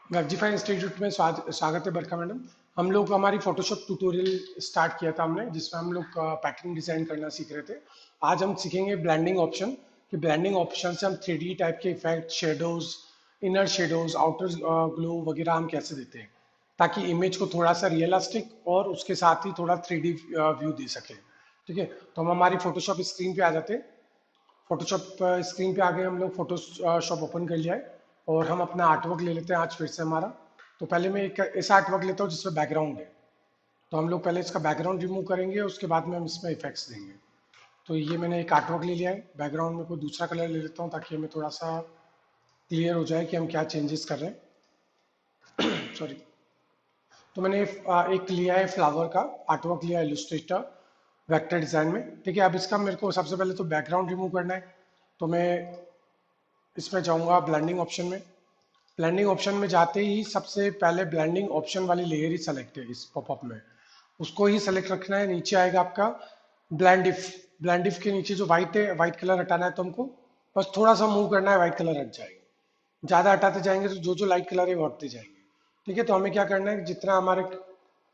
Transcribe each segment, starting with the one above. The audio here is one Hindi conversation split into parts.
वेबजीफाई इंस्टीट्यूट में स्वागत है बरका मैडम। हम लोग हमारी फोटोशॉप ट्यूटोरियल स्टार्ट किया था हमने, जिसमें हम लोग पैटर्न डिजाइन करना सीख रहे थे। आज हम सीखेंगे ब्लेंडिंग ऑप्शन कि ब्लेंडिंग ऑप्शन से हम 3D टाइप के effect, shadows, inner shadows, outer glow वगैरह हम कैसे देते हैं, ताकि इमेज को थोड़ा सा रियलिस्टिक और उसके साथ ही थोड़ा 3D व्यू दे सके। ठीक है, तो हम हमारी फोटोशॉप स्क्रीन पे आ जाते हैं। फोटोशॉप स्क्रीन पे आ गए हम लोग, फोटोशॉप ओपन कर लिया है और हम अपना आर्टवर्क ले लेते हैं आज फिर से हमारा। तो पहले मैं एक ऐसा आर्टवर्क लेता हूँ जिसमें बैकग्राउंड है। तो हम लोग पहले इसका बैकग्राउंड रिमूव करेंगे, उसके बाद में हम इसमें इफेक्ट्स देंगे। तो ये मैंने एक आर्टवर्क ले लिया है। बैकग्राउंड में कोई दूसरा कलर ले लेता हूँ ताकि हमें थोड़ा सा क्लियर हो जाए कि हम क्या चेंजेस कर रहे हैं। सॉरी। तो मैंने एक लिया है फ्लावर का आर्टवर्क लिया है, इलस्ट्रेटर वेक्टर डिज़ाइन में। ठीक है, अब इसका मेरे को सबसे पहले तो बैकग्राउंड रिमूव करना है। तो मैं इसमें जाऊंगा ब्लेंडिंग ऑप्शन में। ब्लेंडिंग ऑप्शन में जाते ही सबसे पहले ब्लेंडिंग ऑप्शन वाली लेयर ही सेलेक्ट है इस पॉपअप में, उसको ही सेलेक्ट रखना है। नीचे आएगा आपका ब्लेंड इफ। ब्लेंड इफ के नीचे जो व्हाइट है, व्हाइट कलर हटाना है, तो हमको बस थोड़ा सा मूव करना है, व्हाइट कलर हट जाएगा। ज़्यादा हटाते जाएंगे तो जो जो लाइट कलर है वो हटते जाएंगे। ठीक है, तो हमें क्या करना है, जितना हमारे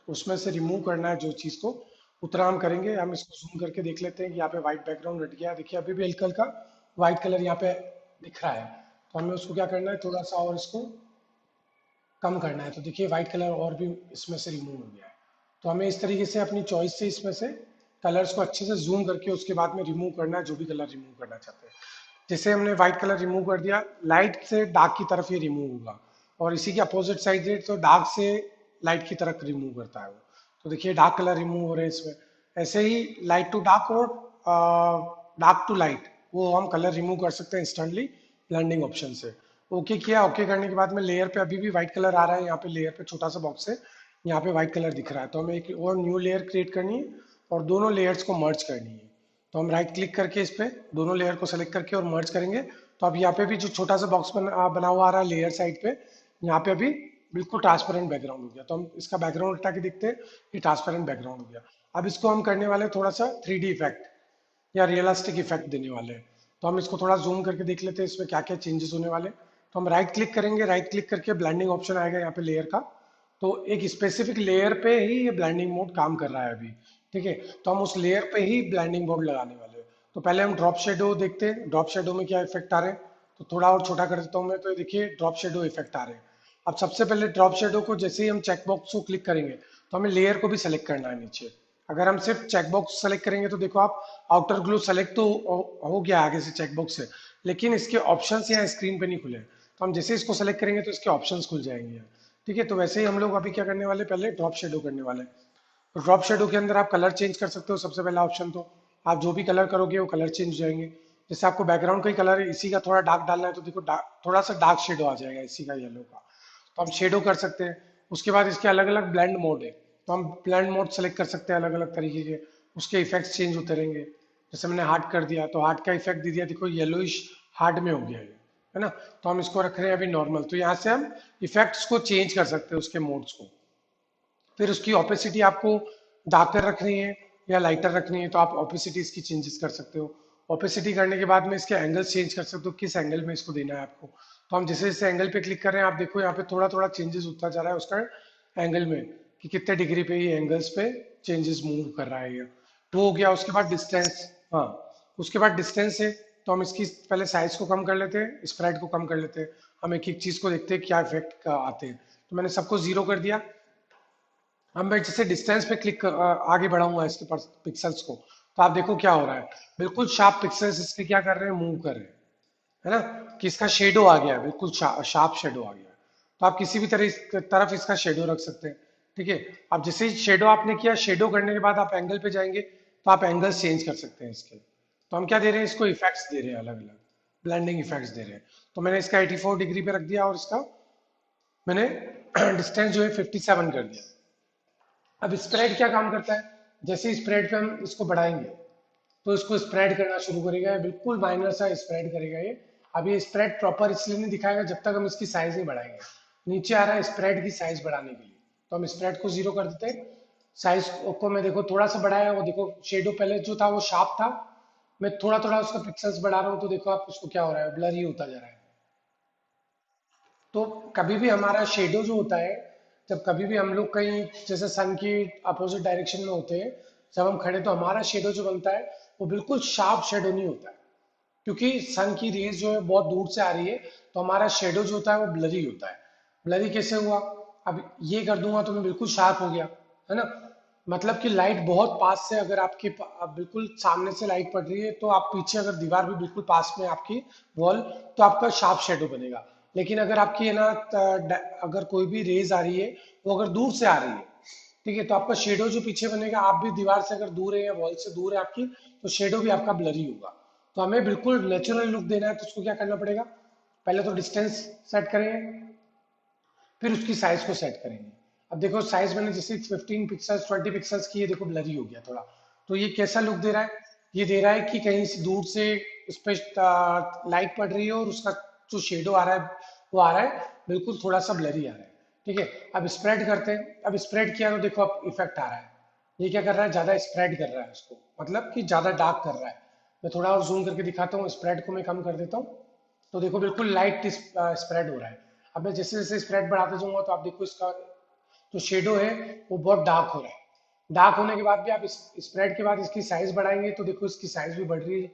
उसमें से रिमूव करना है जो चीज़ को, उतना हम करेंगे। हम इसको जूम करके देख लेते हैं कि यहाँ पे व्हाइट बैकग्राउंड हट गया। देखिए अभी भी हल्का हल्का व्हाइट कलर यहाँ पे दिख रहा है। तो हमें उसको क्या करना है, थोड़ा सा और इसको कम करना है। तो देखिए वाइट कलर और भी इसमें से रिमूव हो गया है। तो हमें इस तरीके से अपनी चॉइस से इसमें से कलर्स को अच्छे से जूम करके उसके बाद में रिमूव करना है, जो भी कलर रिमूव करना चाहते हैं। जैसे हमने व्हाइट कलर रिमूव कर दिया, लाइट से डार्क की तरफ ये रिमूव होगा, और इसी के अपोजिट साइड से तो डार्क से लाइट की तरफ रिमूव करता है वो। तो देखिए डार्क कलर रिमूव हो रहे हैं इसमें। ऐसे ही लाइट टू डार्क और डार्क टू लाइट वो हम कलर रिमूव कर सकते हैं इंस्टेंटली ब्लेंडिंग ऑप्शन से। ओके किया, ओके करने के बाद में लेयर पे अभी भी व्हाइट कलर आ रहा है। यहाँ पे लेयर पे छोटा सा बॉक्स है, यहाँ पे व्हाइट कलर दिख रहा है। तो हमें एक और न्यू लेयर क्रिएट करनी है और दोनों लेयर्स को मर्ज करनी है। तो हम राइट क्लिक करके इस पे दोनों लेयर को सेलेक्ट करके और मर्ज करेंगे। तो अब यहाँ पे भी जो छोटा सा बॉक्स बना हुआ आ रहा है लेयर साइड पे, यहाँ पे अभी बिल्कुल ट्रांसपेरेंट बैकग्राउंड हो गया। तो हम इसका बैकग्राउंड हटा के देखते हैं, ये ट्रांसपेरेंट बैकग्राउंड हो गया। अब इसको हम करने वाले थोड़ा सा 3D इफेक्ट या रियलिस्टिक इफेक्ट देने वाले हैं। तो हम इसको थोड़ा जूम करके देख लेते हैं इसमें क्या क्या चेंजेस होने वाले हैं। तो हम राइट क्लिक करेंगे, राइट क्लिक करके ब्लेंडिंग ऑप्शन आएगा यहाँ पे लेयर का। तो एक स्पेसिफिक लेयर पे ही ये ब्लेंडिंग मोड काम कर रहा है अभी। ठीक है, तो हम उस लेयर पे ही ब्लेंडिंग मोड लगाने वाले हैं। तो पहले हम ड्रॉप शेडो देखते हैं, ड्रॉप शेडो में क्या इफेक्ट आ रहे हैं। तो थोड़ा और छोटा कर देता हूँ मैं, तो ये देखिए ड्रॉप शेडो इफेक्ट आ रहे हैं। अब सबसे पहले ड्रॉप शेडो को जैसे ही हम चेक बॉक्स को क्लिक करेंगे, तो हमें लेयर को भी सेलेक्ट करना है नीचे। अगर हम सिर्फ चेक बॉक्स सेलेक्ट करेंगे तो देखो आप, आउटर ग्लो सेलेक्ट तो हो गया आगे से चेक बॉक्स से, लेकिन इसके ऑप्शंस यहाँ स्क्रीन पे नहीं खुले। तो हम जैसे इसको सेलेक्ट करेंगे तो इसके ऑप्शंस खुल जाएंगे। ठीक है, तो वैसे ही हम लोग अभी क्या करने वाले, पहले ड्रॉप शेडो करने वाले। तो ड्रॉप शेडो के अंदर आप कलर चेंज कर सकते हो। सबसे पहला ऑप्शन तो आप जो भी कलर करोगे वो कलर चेंज हो जाएंगे। जैसे आपको बैकग्राउंड का ही कलर इसी का थोड़ा डार्क डालना है, तो देखो थोड़ा सा डार्क शेडो आ जाएगा इसी का, येलो का। तो हम शेडो कर सकते हैं। उसके बाद इसके अलग अलग ब्लेंड मोड है, तो हम ब्लेंड मोड सेलेक्ट कर सकते हैं अलग अलग तरीके के। उसके इफेक्ट्स चेंज होते रहेंगे। जैसे मैंने हार्ट कर दिया तो हार्ट का इफेक्ट दे दिया, देखो येलोइश हार्ट में हो गया ये, है ना। तो हम इसको रख रहे हैं अभी नॉर्मल। तो यहाँ से हम इफेक्ट्स को चेंज कर सकते हैं, उसके मोड्स को। फिर उसकी ओपेसिटी आपको डार्कर रखनी है या लाइटर रखनी है, तो आप ओपेसिटी इसकी चेंजेस कर सकते हो। ओपेसिटी करने के बाद में इसके एंगल्स चेंज कर सकते हो, किस एंगल में इसको देना है आपको। तो हम जैसे जैसे एंगल पे क्लिक कर रहे हैं, आप देखो यहाँ पे थोड़ा थोड़ा चेंजेस होता जा रहा है उसका एंगल में, कि कितने डिग्री पे ये एंगल्स पे चेंजेस मूव कर रहा है ये। तो हो गया। उसके बाद डिस्टेंस। हाँ, उसके बाद डिस्टेंस है। तो हम इसकी पहले साइज को कम कर लेते हैं, स्प्रेड को कम कर लेते हैं। हम एक एक चीज को देखते हैं क्या इफेक्ट आते हैं। तो मैंने सबको जीरो कर दिया। अब मैं जैसे डिस्टेंस पे आगे बढ़ाऊंगा इसके पास पिक्सल्स को, तो आप देखो क्या हो रहा है। बिल्कुल शार्प पिक्सल्स इसके क्या कर रहे हैं, मूव कर रहे हैं, है ना। कि इसका शेडो आ गया है, बिल्कुल शार्प शेडो आ गया है। तो आप किसी भी तरफ इसका शेडो रख सकते हैं। ठीक है, अब जैसे ही शेडो आपने किया, शेडो करने के बाद आप एंगल पे जाएंगे तो आप एंगल्स चेंज कर सकते हैं इसके। तो हम क्या दे रहे हैं, इसको इफेक्ट्स दे रहे हैं, अलग अलग ब्लेंडिंग इफेक्ट्स दे रहे हैं। तो मैंने इसका 84 डिग्री पे रख दिया और इसका मैंने डिस्टेंस जो है 57 कर दिया। अब स्प्रेड क्या काम करता है, जैसे ही स्प्रेड पे हम इसको बढ़ाएंगे तो इसको स्प्रेड करना शुरू करेगा, ये बिल्कुल माइनर सा स्प्रेड करेगा ये। अब ये स्प्रेड प्रॉपर इसलिए नहीं दिखाएगा जब तक हम इसकी साइज नहीं बढ़ाएंगे। नीचे आ रहा है स्प्रेड की साइज बढ़ाने के लिए, तो हम स्प्रेड को जीरो कर देते हैं। साइज को मैं देखो थोड़ा सा बढ़ाया, वो देखो शेडो पहले जो था वो शार्प था, मैं थोड़ा थोड़ा उसका पिक्सल्स बढ़ा रहा हूँ, तो देखो आप उसको क्या हो रहा है, ब्लर ही होता जा रहा है। तो कभी भी हमारा शेडो जो होता है, जब कभी भी हम लोग कहीं जैसे सन की अपोजिट डायरेक्शन में होते हैं, जब हम खड़े तो हमारा शेडो जो बनता है वो बिल्कुल शार्प शेडो नहीं होता है, क्योंकि सन की रेज जो है बहुत दूर से आ रही है, तो हमारा शेडो जो होता है वो ब्लरी होता है। ब्लरी कैसे हुआ? अब ये कर दूंगा तो मैं बिल्कुल शार्प हो गया, है ना। मतलब कि लाइट बहुत पास से अगर आपके बिल्कुल सामने से लाइट पड़ रही है, तो आप पीछे अगर दीवार भी बिल्कुल पास में आपकी वॉल, तो आपका शार्प शेडो बनेगा। लेकिन अगर आपकी है ना अगर कोई भी रेज आ रही है, वो अगर दूर से आ रही है, ठीक है, तो आपका शेडो जो पीछे बनेगा, आप भी दीवार से अगर दूर है या वॉल से दूर है आपकी, तो शेडो भी आपका ब्लरी होगा। तो हमें बिल्कुल नेचुरल लुक देना है, तो उसको क्या करना पड़ेगा? पहले तो डिस्टेंस सेट करेंगे, फिर उसकी साइज को सेट करेंगे। अब देखो साइज मैंने जैसे 15 पिक्सल्स 20 पिक्सल्स की है, देखो ब्लरी हो गया थोड़ा। तो ये कैसा लुक दे रहा है? ये दे रहा है कि कहीं से दूर से उस पर लाइट पड़ रही है और उसका जो शेडो आ रहा है वो आ रहा है बिल्कुल थोड़ा सा ब्लरी आ रहा है। ठीक है, अब स्प्रेड करते हैं। अब स्प्रेड किया तो देखो अब इफेक्ट आ रहा है। ये क्या कर रहा है? ज्यादा स्प्रेड कर रहा है उसको, मतलब कि ज्यादा डार्क कर रहा है। मैं थोड़ा और जूम करके दिखाता हूँ, स्प्रेड को मैं कम कर देता हूँ। तो देखो बिल्कुल लाइट स्प्रेड हो रहा है। अब मैं जैसे जैसे स्प्रेड बढ़ाते जाऊंगा तो आप देखो इसका जो शेडो है वो बहुत डार्क हो रहा है। डार्क होने के बाद भी आप इस स्प्रेड के बाद इसकी साइज बढ़ाएंगे तो देखो इसकी साइज भी बढ़ रही है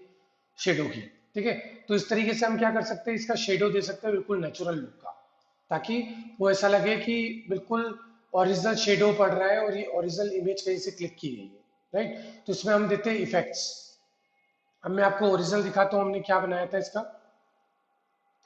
शेडो की। ठीक है, तो इस तरीके से हम क्या कर सकते हैं, इसका शेडो दे सकते हैं बिल्कुल नेचुरल लुक का, ताकि वो ऐसा लगे कि बिल्कुल ओरिजिनल शेडो पड़ रहा है और ये ओरिजिनल इमेज कहीं से क्लिक की गई है, राइट। तो इसमें हम देते हैं इफेक्ट्स। अब मैं आपको ओरिजिनल दिखाता हूँ हमने क्या बनाया था इसका।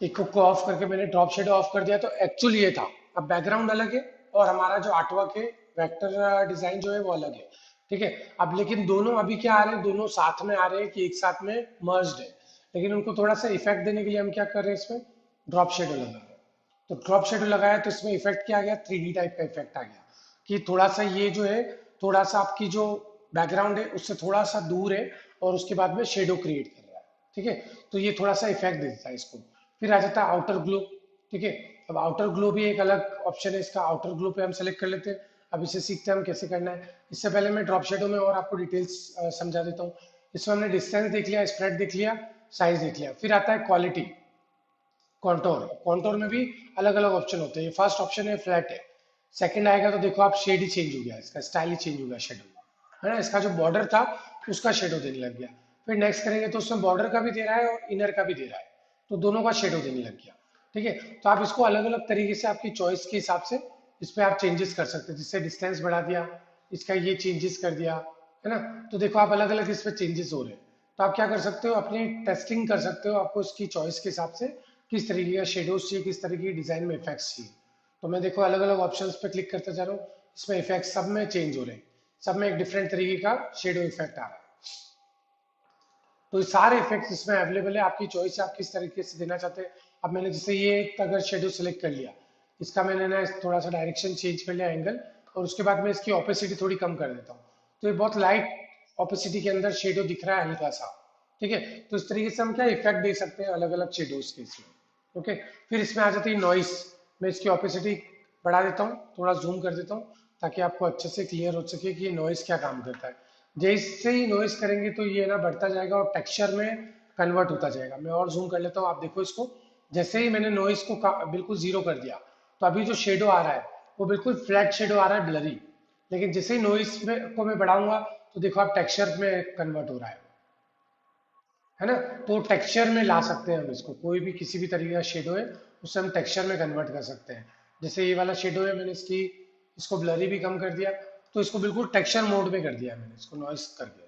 एक को ऑफ करके मैंने ड्रॉप शेडो ऑफ कर दिया, तो एक्चुअली ये था। अब बैकग्राउंड अलग है और हमारा जो आर्टवर्क है, वेक्टर डिजाइन जो है वो अलग है। ठीक है, अब लेकिन दोनों अभी क्या आ रहे हैं, दोनों साथ में आ रहे हैं कि एक साथ में मर्ज्ड है। लेकिन उनको थोड़ा सा इफेक्ट देने के लिए हम क्या कर रहे हैं, इसमें ड्रॉप शेडो लगा रहे हैं। तो ड्रॉप शेडो लगाया तो इसमें इफेक्ट क्या आ गया, 3D टाइप का इफेक्ट आ गया, कि थोड़ा सा ये जो है, थोड़ा सा आपकी जो बैकग्राउंड है उससे थोड़ा सा दूर है और उसके बाद में शेडो क्रिएट कर रहा है। ठीक है, तो ये थोड़ा सा इफेक्ट दे देता है इसको। फिर आ जाता है आउटर ग्लो। ठीक है, अब आउटर ग्लो भी एक अलग ऑप्शन है इसका। आउटर ग्लो पे हम सेलेक्ट कर लेते हैं। अब इसे सीखते हैं हम कैसे करना है। इससे पहले मैं ड्रॉप शेडो में और आपको डिटेल्स समझा देता हूँ। इसमें हमने डिस्टेंस देख लिया, स्प्रेड देख लिया, साइज देख लिया। फिर आता है क्वालिटी, कॉन्टोर। कॉन्टोर में भी अलग अलग ऑप्शन होते हैं। ये फर्स्ट ऑप्शन है फ्लैट है। सेकंड आएगा तो देखो आप शेड ही चेंज हो गया, इसका स्टाइल ही चेंज हो गया शेडो का, है ना। इसका जो बॉर्डर था उसका शेडो देने लग गया। फिर नेक्स्ट करेंगे तो उसमें बॉर्डर का भी दे रहा है और इनर का भी दे रहा है, तो दोनों का शेडो देने लग गया। ठीक है, तो आप इसको अलग अलग तरीके से आपकी चॉइस के हिसाब से इस पर आप चेंजेस कर सकते हैं। जिससे डिस्टेंस बढ़ा दिया, इसका ये चेंजेस कर दिया, है ना। तो देखो आप अलग अलग इस पर चेंजेस हो रहे हैं। तो आप क्या कर सकते हो, अपनी टेस्टिंग कर सकते हो, आपको इसकी चॉइस के हिसाब से किस तरीके का शेडोज चाहिए, किस तरीके की डिजाइन में इफेक्ट्स चाहिए। तो मैं देखो अलग अलग ऑप्शंस पे क्लिक करते जा रहा हूँ, इसमें इफेक्ट सब में चेंज हो रहे हैं, सब में एक डिफरेंट तरीके का शेडो इफेक्ट आ रहा है। तो ये सारे इफेक्ट्स इसमें अवेलेबल है, आपकी चॉइस है आप किस तरीके से देना चाहते हैं। अब मैंने जैसे ये एक अगर शेडो सेलेक्ट कर लिया, इसका मैंने ना थोड़ा सा डायरेक्शन चेंज कर लिया, एंगल, और उसके बाद मैं इसकी ऑपेसिटी थोड़ी कम कर देता हूँ। तो ये बहुत लाइट ऑपेसिटी के अंदर शेडो दिख रहा है हल्का सा। ठीक है, तो इस तरीके से हम क्या इफेक्ट दे सकते हैं अलग अलग शेडोज के इसमें। ओके, फिर इसमें आ जाती है नॉइस। मैं इसकी ऑपेसिटी बढ़ा देता हूँ, थोड़ा जूम कर देता हूँ, ताकि आपको अच्छे से क्लियर हो सके कि ये नॉइस क्या काम करता है। जैसे ही नॉइस करेंगे तो ये ना बढ़ता जाएगा और टेक्सचर में कन्वर्ट होता जाएगा। मैं और जूम कर लेता हूँ, आप देखो इसको। जैसे ही मैंने नॉइस को बिल्कुल जीरो कर दिया, तो अभी जो शेडो आ रहा है वो बिल्कुल फ्लैट शेडो आ रहा है, ब्लरी। लेकिन जैसे ही नॉइस में को मैं बढ़ाऊंगा, तो देखो आप टेक्सचर में कन्वर्ट हो रहा है ना। तो टेक्सचर में ला सकते हैं हम इसको, कोई भी किसी भी तरीके का शेडो है उससे हम टेक्सचर में कन्वर्ट कर सकते हैं। जैसे ये वाला शेडो है, मैंने इसको ब्लरी भी कम कर दिया, तो इसको बिल्कुल टेक्सचर मोड में कर दिया मैंने, इसको नॉइस कर दिया।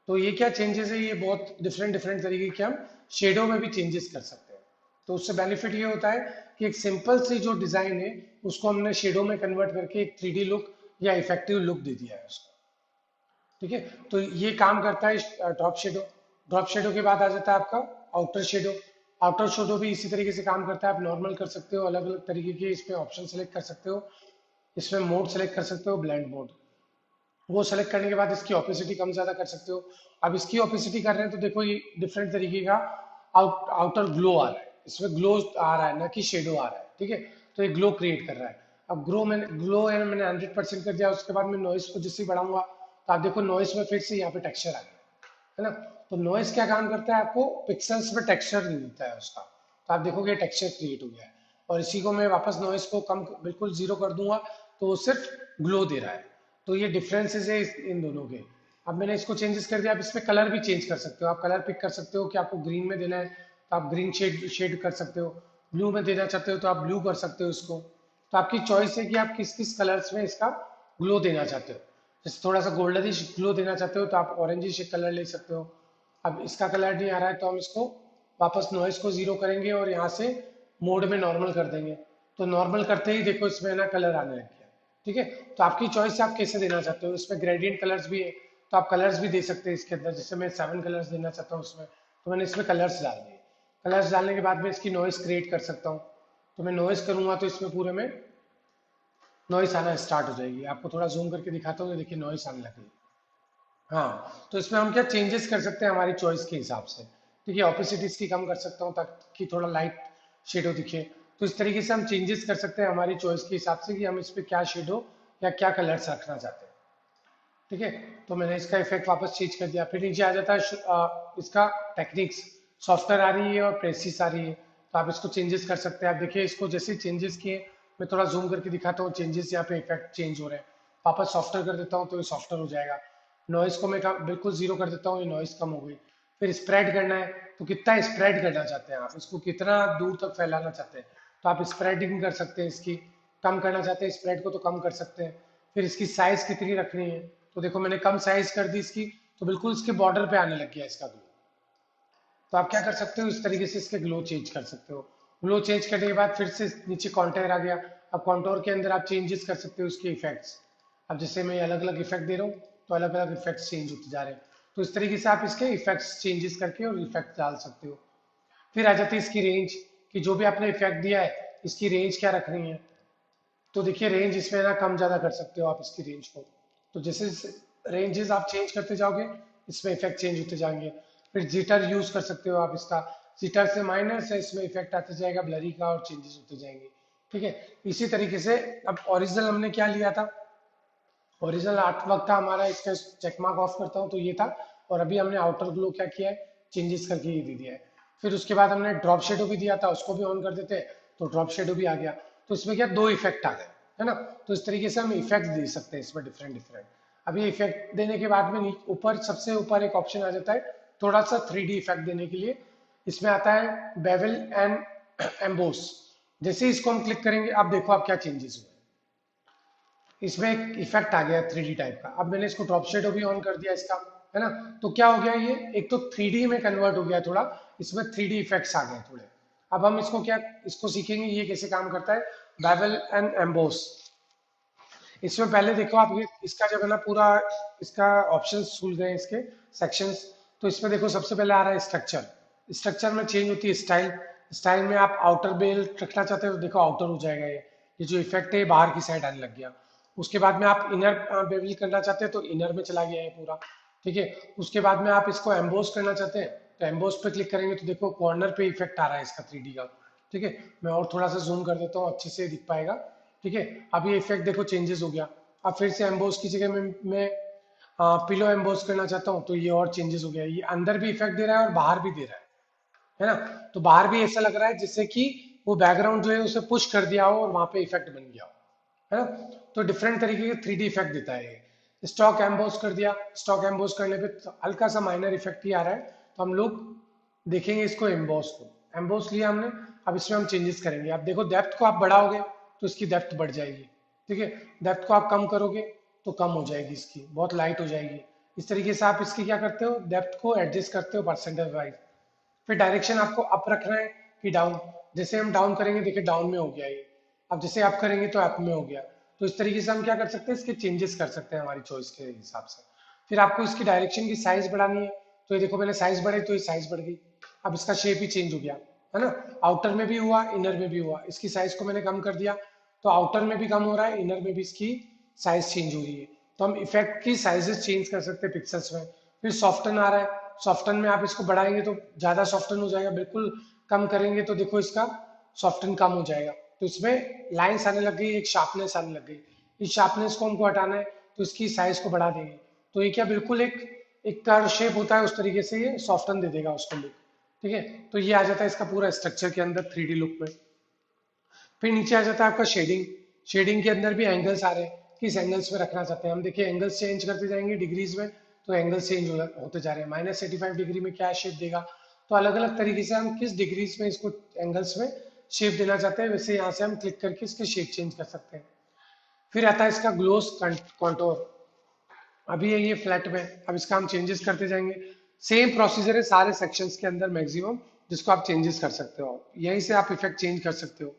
तो ये क्या चेंजेस है, ये बहुत डिफरेंट डिफरेंट तरीके के हम शेडो में भी चेंजेस कर सकते हैं। तो उससे बेनिफिट ये होता है कि एक सिंपल सी जो डिजाइन है उसको हमने शेडो में कन्वर्ट करके एक 3D लुक या इफेक्टिव लुक दे दिया है उसको। ठीक है, तो ये काम करता है ड्रॉप शेडो। ड्रॉप शेडो के बाद आ जाता है आपका आउटर शेडो। आउटर शेडो भी इसी तरीके से काम करता है, आप नॉर्मल कर सकते हो, अलग अलग तरीके के इसमें ऑप्शन सेलेक्ट कर सकते हो, इसमें मोड सेलेक्ट कर सकते हो, ब्लेंड मोड। वो सेलेक्ट करने के बाद इसकी ऑपेसिटी कम ज्यादा कर सकते हो। अब इसकी ऑपेसिटी कर रहे हैं तो देखो ये डिफरेंट तरीके का आउटर ग्लो आ रहा है, इसमें ग्लो आ रहा है ना कि शेडो आ रहा है। ठीक है, तो ये ग्लो क्रिएट कर रहा है। अब ग्लो है मैंने 100% कर दिया, उसके बाद मैं नॉइस को जिससे बढ़ाऊंगा तो आप देखो नॉइस में फिर से यहाँ पे टेक्सचर आ गया, है ना। तो नॉइस क्या काम करता है, आपको पिक्सल्स में टेक्सचर देता है उसका। तो आप देखोगे टेक्सचर क्रिएट हो गया है। और इसी को मैं वापस नॉइस को कम बिल्कुल जीरो कर दूंगा तो वो सिर्फ ग्लो दे रहा है। तो ये डिफरेंसेस है इन दोनों के। अब मैंने इसको चेंजेस कर दिया। अब इसमें कलर भी चेंज कर सकते हो, आप कलर पिक कर सकते हो कि आपको ग्रीन में देना है तो आप ग्रीन शेड शेड कर सकते हो, ब्लू में देना चाहते हो तो आप ब्लू कर सकते हो इसको। तो आपकी चॉइस है कि आप किस किस कलर्स में इसका ग्लो देना चाहते हो। जैसे थोड़ा सा गोल्डनिश ग्लो देना चाहते हो तो आप ऑरेंजिश कलर ले सकते हो। अब इसका कलर नहीं आ रहा है तो हम इसको वापस नॉइस को जीरो करेंगे और यहाँ से मोड में नॉर्मल कर देंगे। तो नॉर्मल करते ही देखो इसमें ना कलर आने लग गया। ठीक है, तो आपकी चॉइस है आप कैसे देना चाहते हो। इसमें ग्रेडियंट कलर्स भी है तो आप कलर्स भी दे सकते हैं इसके अंदर। जैसे मैं 7 कलर्स देना चाहता हूँ उसमें, तो मैंने इसमें कलर्स डाल दिए। कलर्स डालने के बाद में इसकी नॉइस क्रिएट कर सकता हूँ। तो मैं नॉइस करूंगा तो इसमें पूरे में नॉइस आना स्टार्ट हो जाएगी। आपको थोड़ा जूम करके दिखाता हूँ, देखिए नॉइस आने लगी। हाँ, तो इसमें हम क्या चेंजेस कर सकते हैं हमारी चॉइस के हिसाब से। ठीक है, ऑपेसिटी इसकी कम कर सकता हूँ ताकि थोड़ा लाइट शेडो दिखे। तो इस तरीके से हम चेंजेस कर सकते हैं हमारी चॉइस के हिसाब से कि हम इस पर क्या शेडो या क्या कलर्स रखना चाहते हैं। ठीक है, तो मैंने इसका इफेक्ट वापस चेंज कर दिया। फिर नीचे आ जाता है इसका टेक्निक्स, सॉफ्टवेयर आ रही है और प्रेसिस आ रही है। तो आप इसको चेंजेस कर सकते हैं। आप देखिए इसको जैसे चेंजेस किए, मैं थोड़ा जूम करके दिखाता हूँ, चेंजेस यहाँ पे इफेक्ट चेंज हो रहे हैं। वापस सॉफ्टवेयर कर देता हूँ तो ये सॉफ्टवेयर हो जाएगा। नॉइस को मैं बिल्कुल जीरो कर देता हूँ, ये नॉइस कम हो गई। फिर स्प्रेड करना है तो कितना स्प्रेड करना चाहते हैं आप, इसको कितना दूर तक फैलाना चाहते हैं तो आप स्प्रेडिंग कर सकते हैं इसकी। कम करना चाहते हैं स्प्रेड को तो कम कर सकते हैं। फिर इसकी साइज कितनी रखनी है, तो देखो मैंने कम साइज कर दी इसकी, तो बिल्कुल इसके बॉर्डर पे आने लग गया इसका ग्लो। तो आप क्या कर सकते हो, इस तरीके से इसके ग्लो चेंज कर सकते हो। ग्लो चेंज करने के बाद फिर से नीचे कॉन्टोर आ गया। अब कॉन्टोर के अंदर आप चेंजेस कर सकते हो उसके इफेक्ट्स। अब जैसे मैं अलग अलग इफेक्ट दे रहा हूँ तो अलग अलग इफेक्ट्स चेंज होते जा रहे हैं। तो इस तरीके से आप इसके इफेक्ट्स चेंजेस करके और इफेक्ट डाल सकते हो। फिर आ जाती है इसकी रेंज, कि जो भी आपने इफेक्ट दिया है इसकी रेंज क्या रखनी है। तो देखिए रेंज इसमें ना कम ज़्यादा कर सकते हो आप इसकी रेंज को। तो जैसे रेंजेस आप चेंज करते जाओगे इसमें इफेक्ट चेंज होते जाएंगे। फिर जिटर यूज कर सकते हो आप इसका। जिटर से माइनर से इसमें इफेक्ट आते जाएगा ब्लरी का और चेंजेस होते जाएंगे। ठीक है, इसी तरीके से अब ओरिजिनल हमने क्या लिया था, ओरिजिनल आर्ट वर्क था हमारा। इसका चेक मार्क ऑफ करता हूँ तो ये था। और अभी हमने आउटर ग्लो क्या किया है, चेंजेस करके ये दे दिया है। फिर उसके बाद हमने ड्रॉप शेडो भी दिया था, उसको भी ऑन कर देते तो ड्रॉप शेडो भी आ गया। तो इसमें क्या दो इफेक्ट आ गए, है ना। तो इस तरीके से हम इफेक्ट दे सकते हैं इसमें डिफरेंट डिफरेंट। अभी इफेक्ट देने के बाद में ऊपर सबसे ऊपर एक ऑप्शन आ जाता है थोड़ा सा 3D इफेक्ट देने के लिए। इसमें आता है बेवल एंड एम्बोस। जैसे ही इसको हम क्लिक करेंगे आप देखो आप क्या चेंजेस हुए। इसमें एक इफेक्ट आ गया 3D टाइप का। अब मैंने इसको ड्रॉप शेडो भी ऑन कर दिया इसका, है ना। तो क्या हो गया, ये एक तो 3D में कन्वर्ट हो गया थोड़ा, इसमें 3D इफेक्ट्स आ गए थोड़े। अब हम इसको क्या इसको सीखेंगे ये कैसे काम करता है, बेवल एंड एम्बोस। इसमें पहले देखो आप ये इसका जब है ना पूरा इसका ऑप्शंस खुल गए इसके सेक्शंस। तो इसमें देखो सबसे पहले आ रहा है स्ट्रक्चर। स्ट्रक्चर में चेंज होती है स्टाइल। स्टाइल में आप आउटर बेल रखना चाहते हो तो देखो आउटर हो जाएगा ये जो इफेक्ट है बाहर की साइड आने लग गया। उसके बाद में आप इनर बेवल करना चाहते हैं तो इनर में चला गया है पूरा। ठीक है, उसके बाद में आप इसको एम्बोस करना चाहते हैं तो एम्बोस पे क्लिक करेंगे तो देखो कॉर्नर पे इफेक्ट आ रहा है इसका 3D का। ठीक है, मैं और थोड़ा सा जूम कर देता हूँ अच्छे से दिख पाएगा। ठीक है, अब ये इफेक्ट देखो चेंजेस हो गया। अब फिर से एम्बोस की जगह में मैं पिलो एम्बोस करना चाहता हूँ तो ये और चेंजेस हो गया। ये अंदर भी इफेक्ट दे रहा है और बाहर भी दे रहा है ना। तो बाहर भी ऐसा लग रहा है जैसे कि वो बैकग्राउंड जो है उसे पुश कर दिया हो और वहां पे इफेक्ट बन गया हो, है ना। तो डिफरेंट तरीके के 3D इफेक्ट देता है ये। स्टॉक एम्बोस कर दिया, स्टॉक एम्बोस करने पे हल्का सा माइनर इफेक्ट ही आ रहा है। तो हम लोग देखेंगे इसको एम्बोस को। एम्बोस लिया हमने, अब इसमें हम चेंजेस करेंगे। आप देखो डेप्थ को आप बढ़ाओगे तो इसकी डेप्थ बढ़ जाएगी। ठीक है, डेप्थ को आप कम करोगे तो कम हो जाएगी, इसकी बहुत लाइट हो जाएगी। इस तरीके से आप इसकी क्या करते हो, डेप्थ को एडजस्ट करते हो परसेंटेज वाइज। फिर डायरेक्शन आपको अप रखना है कि डाउन। जैसे हम डाउन करेंगे देखिए डाउन में हो गया ये। अब जैसे अप करेंगे तो अप में हो गया। तो इस तरीके से हम क्या कर सकते हैं, इसके चेंजेस कर सकते हैं हमारी चॉइस के हिसाब से। फिर आपको इसकी डायरेक्शन की साइज बढ़ानी है तो ये देखो मैंने साइज बढ़ाई तो ये साइज बढ़ गई। अब इसका शेप ही चेंज हो गया, है ना। आउटर में भी हुआ इनर में भी हुआ। इसकी साइज को मैंने कम कर दिया तो आउटर में भी कम हो रहा है, इनर में भी इसकी साइज चेंज हो रही है। तो हम इफेक्ट की साइजेस चेंज कर सकते हैं पिक्सल्स में। फिर सॉफ्टन आ रहा है, सॉफ्टन में आप इसको बढ़ाएंगे तो ज्यादा सॉफ्टन हो जाएगा, बिल्कुल कम करेंगे तो देखो इसका सॉफ्टन कम हो जाएगा। तो इसमें लाइन्स आने लग गई, एक शार्पनेस आने लग गई। इस शार्पनेस को हमको हटाना है तो इसकी साइज को बढ़ा देंगे। तो ये क्या बिल्कुल एक एक कर्व शेप होता है उस तरीके से ये सॉफ्टन दे देगा उसको लुक। ठीक है, तो ये आ जाता है इसका पूरा स्ट्रक्चर के अंदर 3D लुक में। फिर नीचे आ जाता है आपका शेडिंग। शेडिंग के अंदर भी एंगल्स आ रहे हैं, किस एंगल्स में रखना चाहते हैं हम। देखिए एंगल्स चेंज करते जाएंगे डिग्रीज में, तो एंगल्स चेंज होते जा रहे हैं। -85 डिग्री में क्या शेप देगा, तो अलग अलग तरीके से हम किस डिग्रीज में इसको एंगल्स में शेप देना चाहते हैं, वैसे यहाँ से हम क्लिक करके इसके शेप चेंज कर सकते हैं। फिर आता है इसका ग्लोस कॉन्टोर। अभी है ये फ्लैट में, अब इसका हम चेंजेस करते जाएंगे। सेम प्रोसीजर है सारे सेक्शंस के अंदर मैक्सिमम, जिसको आप चेंजेस कर सकते हो। यहीं से आप इफेक्ट चेंज कर सकते हो।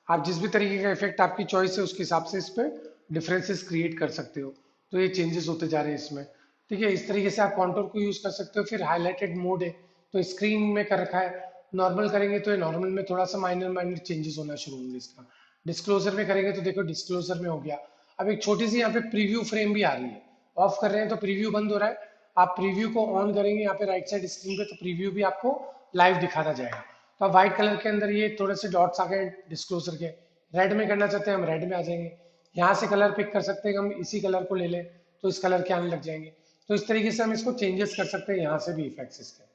आप जिस भी तरीके का इफेक्ट आपकी चॉइस है उसके हिसाब से इस पे डिफरेंसेस क्रिएट कर सकते हो। तो ये चेंजेस होते जा रहे हैं इसमें। ठीक है, इस तरीके से आप कॉन्टोर को यूज कर सकते हो। फिर हाईलाइटेड मोड है, तो स्क्रीन में कर रखा है। नॉर्मल करेंगे तो ये नॉर्मल में थोड़ा सा माइनर माइनर चेंजेस होना शुरू होंगे इसका। डिस्क्लोजर में करेंगे तो देखो डिस्क्लोजर में हो गया। अब एक छोटी सी यहाँ पे प्रीव्यू फ्रेम भी आ रही है। ऑफ कर रहे हैं तो प्रीव्यू बंद हो रहा है। आप प्रीव्यू को ऑन करेंगे यहाँ पे राइट साइड स्क्रीन पे, तो प्रीव्यू भी आपको लाइव दिखाता जाएगा। तो अब व्हाइट कलर के अंदर ये थोड़े से डॉट्स आ गए डिस्क्लोजर के। रेड में करना चाहते हैं हम रेड में आ जाएंगे। यहाँ से कलर पिक कर सकते हैं, हम इसी कलर को ले लें तो इस कलर के आने लग जाएंगे। तो इस तरीके से हम इसको चेंजेस कर सकते हैं यहाँ से भी इफेक्ट्स इसके।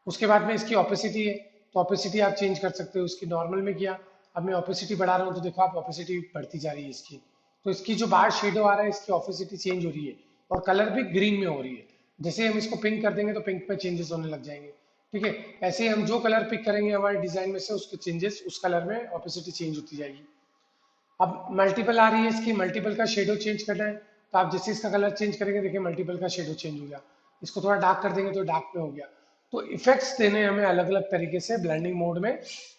उसके बाद में इसकी ऑपेसिटी है, तो ऑपेसिटी आप चेंज कर सकते हो। इसकी नॉर्मल में किया, अब मैं ऑपेसिटी बढ़ा रहा हूँ तो देखो आप ऑपेसिटी बढ़ती जा रही है इसकी। तो इसकी जो बाहर शेडो आ रहा है इसकी ऑपेसिटी चेंज हो रही है, और कलर भी ग्रीन में हो रही है। जैसे हम इसको पिंक कर देंगे तो पिंक में चेंजेस होने लग जाएंगे। ठीक है, ऐसे ही हम जो कलर पिक करेंगे हमारे डिजाइन में से उसके चेंजेस उस कलर में ऑपेसिटी चेंज होती जाएगी। अब मल्टीपल आ रही है इसकी, मल्टीपल का शेडो चेंज करना है तो आप जैसे इसका कलर चेंज करेंगे देखिए मल्टीपल का शेडो चेंज हो गया। इसको थोड़ा डार्क कर देंगे तो डार्क में हो गया। तो इफेक्ट्स देने हमें अलग अलग तरीके से ब्लेंडिंग मोड में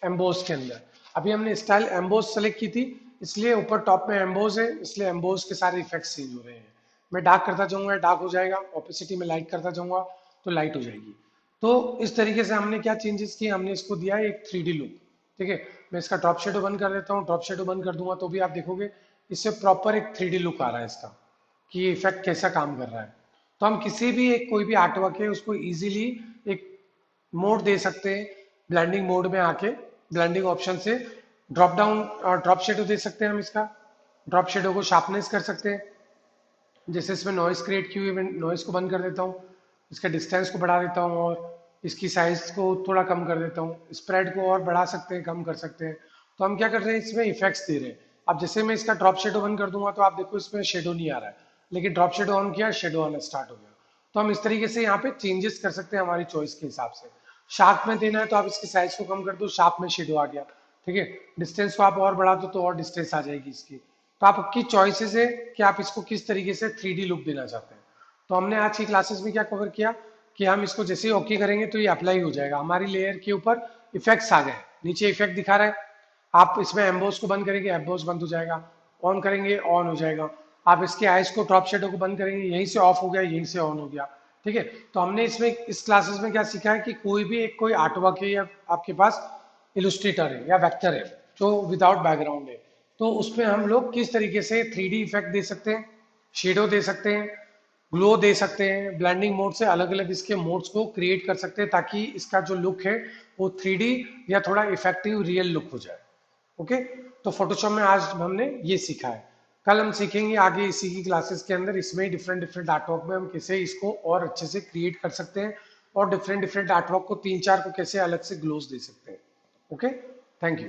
एम्बोज के अंदर। अभी हमने स्टाइल एम्बोज सेलेक्ट की थी, इसलिए ऊपर टॉप में एम्बोज है, इसलिए एम्बोज के सारे इफेक्ट्स चेंज हो रहे हैं। मैं डार्क करता जाऊंगा डार्क हो जाएगा, ऑपेसिटी में लाइट करता जाऊंगा तो लाइट हो जाएगी। तो इस तरीके से हमने क्या चेंजेस किए, हमने इसको दिया है एक 3D लुक। ठीक है, मैं इसका ड्रॉप शेडो बंद कर देता हूँ। ड्रॉप शेडो बंद कर दूंगा तो भी आप देखोगे इससे प्रॉपर एक 3D लुक आ रहा है इसका, कि ये इफेक्ट कैसा काम कर रहा है। तो हम किसी भी एक कोई भी आर्ट वर्क है उसको इजीली एक मोड दे सकते हैं ब्लेंडिंग मोड में आके। ब्लेंडिंग ऑप्शन से ड्रॉप डाउन और ड्रॉप शेडो दे सकते हैं हम इसका। ड्रॉप शेडो को शार्पनेस कर सकते हैं, जैसे इसमें नॉइस क्रिएट की हुई है, नॉइस को बंद कर देता हूँ, इसका डिस्टेंस को बढ़ा देता हूँ, और इसकी साइज को थोड़ा कम कर देता हूँ। स्प्रेड को और बढ़ा सकते हैं, कम कर सकते हैं। तो हम क्या कर रहे हैं, इसमें इफेक्ट्स दे रहे हैं। अब जैसे मैं इसका ड्रॉप शेडो बंद कर दूंगा तो आप देखो इसमें शेडो नहीं आ रहा है, लेकिन ड्रॉप शेडो ऑन किया शेडो आना स्टार्ट हो गया। तो हम इस तरीके से यहाँ पे चेंजेस कर सकते हैं हमारी चॉइस के हिसाब से। शार्प में देना है तो आप इसकी साइज को कम कर दो, शार्प में शेडो आ गया। ठीक है, डिस्टेंस को आप और बढ़ा दो तो और डिस्टेंस आ जाएगी इसकी। तो आप आपकी चॉइसेस है कि आप इसको किस तरीके से 3D लुक देना चाहते हैं। तो हमने आज की क्लासेस में क्या कवर किया कि हम इसको जैसे ही ओके करेंगे तो ये अप्लाई हो जाएगा हमारी लेयर के ऊपर। इफेक्ट्स आ गए, नीचे इफेक्ट दिखा रहा है। आप इसमें एम्बोस को बंद करेंगे एम्बोस बंद हो जाएगा, ऑन करेंगे ऑन हो जाएगा। आप इसके आइज को ड्रॉप शेडो को बंद करेंगे, यहीं से ऑफ हो गया यहीं से ऑन हो गया। ठीक है, तो हमने इसमें इस क्लासेस में क्या सीखा है कि कोई भी एक कोई आर्टवर्क है या आपके पास इलुस्ट्रेटर है या वेक्टर है जो विदाउट बैकग्राउंड है, तो उसमें हम लोग किस तरीके से 3D इफेक्ट दे सकते हैं, शेडो दे सकते हैं, ग्लो दे सकते हैं। ब्लेंडिंग मोड से अलग अलग इसके मोड्स को क्रिएट कर सकते हैं ताकि इसका जो लुक है वो 3D या थोड़ा इफेक्टिव रियल लुक हो जाए। ओके, तो फोटोशॉप में आज हमने ये सीखा है। कल हम सीखेंगे आगे इसी की क्लासेस के अंदर इसमें डिफरेंट डिफरेंट आर्टवर्क में हम कैसे इसको और अच्छे से क्रिएट कर सकते हैं, और डिफरेंट डिफरेंट आर्टवर्क को 3-4 को कैसे अलग से ग्लोज दे सकते हैं। Okay, thank you.